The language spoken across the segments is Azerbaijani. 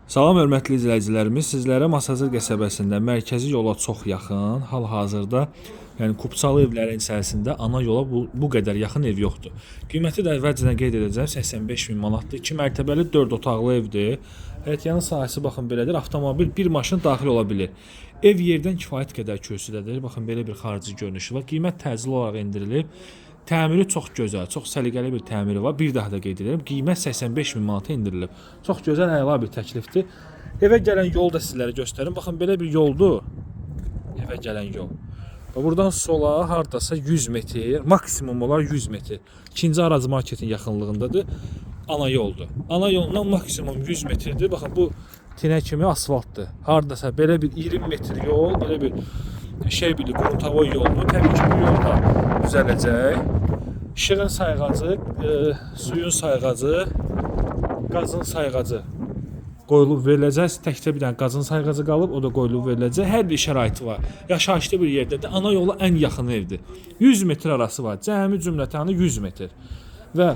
Salam hörmətli izləyicilərimiz, sizlərə Masazır qəsəbəsində mərkəzi yola çox yaxın, hal-hazırda yəni Kupçalı evlərin içərisində ana yola bu qədər yaxın ev yoxdur. Qiyməti də əvvəlcədən qeyd edəcəm, 85 min manatdır. 2 mərtəbəli 4 otaqlı evdir. Həyətyanın sahəsi baxın belədir. Avtomobil bir maşın daxil ola bilir. Ev yerdən kifayət qədər kürsüdədir. Baxın belə bir xarici görünüşü var. Qiymət təcili olaraq endirilib. Təmiri çox gözəl, çox səliqəli bir təmiri var. Bir daha da qeyd edirəm, qiymət 85 min manata endirilib. Çox gözəl, əla bir təklifdir. Evə gələn yolu da sizlərə göstərim. Baxın, belə bir yoldur. Evə gələn yol. Və buradan sola hardasa 100 metr, maksimum olar 100 metr. İkinci Araz marketin yaxınlığındadır. Ana yoldur. Ana yolundan maksimum 100 metrdir. Baxın, bu tinə kimi asfaltdır. Hardasa belə bir 20 metr yol, belə bir Quruntavoy yolunu. Təbii ki, bu yolda düzələcək. İşığın sayğacı, suyun sayğacı, qazın sayğacı qoyulub veriləcək. Təkcə bir dənə qazın sayğacı qalıb, o da qoyulub veriləcək. Hər bir şəraiti var. Yaşayışlı bir yerdədir. Ana yola ən yaxın evdir. 100 metr arası var. Cəmi cümlətanı 100 metr. Və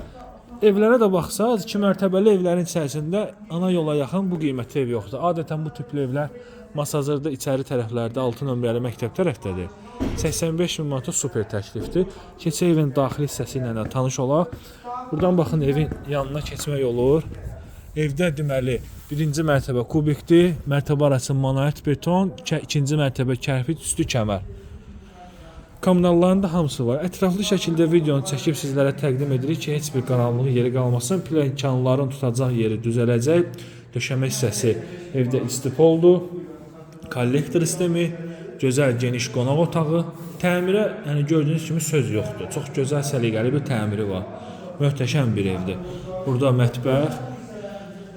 evlərə də baxsaq, 2 mərtəbəli evlərin içərisində ana yola yaxın bu qiymətli ev yoxdur. Adətən bu tipli evlər Masazırda içəri tərəflərdə 6 nömrəli məktəb tərəfdədir. 85 min manata super təklifdir. Keçək evin daxili hissəsi ilə də tanış olaq. Buradan baxın, evin yanına keçmək olur. Evdə deməli birinci mərtəbə kubikdir, mərtəbə arası monolit beton, ikinci mərtəbə kərpic, üstü kəmər. Kommunalların da hamısı var. Ətraflı şəkildə videonu çəkib sizlərə təqdim edirik ki, heç bir qaranlıq yeri qalmasın. Plankanların tutacaq yeri düzələcək. Döşəmə hissəsi evdə istipoldur. Kollektor sistemi, gözəl geniş qonaq otağı. Təmirə, yəni gördüyünüz kimi söz yoxdur. Çox gözəl səliqəli bir təmiri var. Möhtəşəm bir evdir. Burada mətbəx,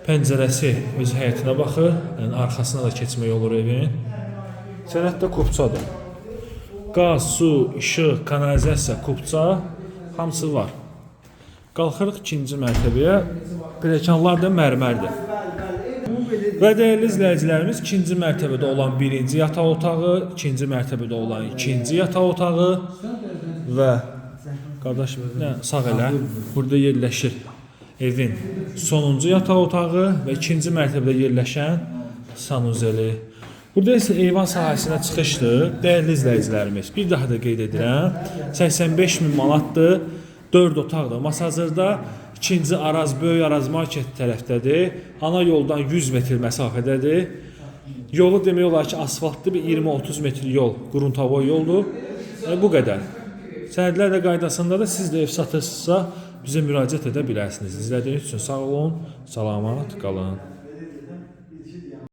pəncərəsi öz həyətinə baxır. Yəni arxasına da keçmək olur evin. Sənəddə kupçadır. Qaz, su, işıq, kanalizasiya, kupça hamısı var. Qalxırıq ikinci mərtəbəyə. Pilləkənlər də mərmərdir. Və dəyərli izləyicilərimiz, ikinci mərtəbədə olan birinci yataq otağı, ikinci mərtəbədə olan ikinci yataq otağı və qardaşım, sağ elə, burada yerləşir evin sonuncu yataq otağı və ikinci mərtəbədə yerləşən sanuzeli. Burada isə eyvan sahəsinə çıxışdır. Dəyərli izləyicilərimiz, bir daha da qeyd edirəm, 85 min manatdır, 4 otaqdır. Masazırda İkinci Araz, Böyük Araz market tərəfdədir. Ana yoldan 100 metr məsafədədir. Yolu demək olar ki, asfaltlı bir 20-30 metr yol, Quruntavoy yoldur. Bu qədər. Sənədlər də qaydasında da siz də ev satırsınızsa bizə müraciət edə bilərsiniz. İzlədiyiniz üçün sağ olun, salamat qalın.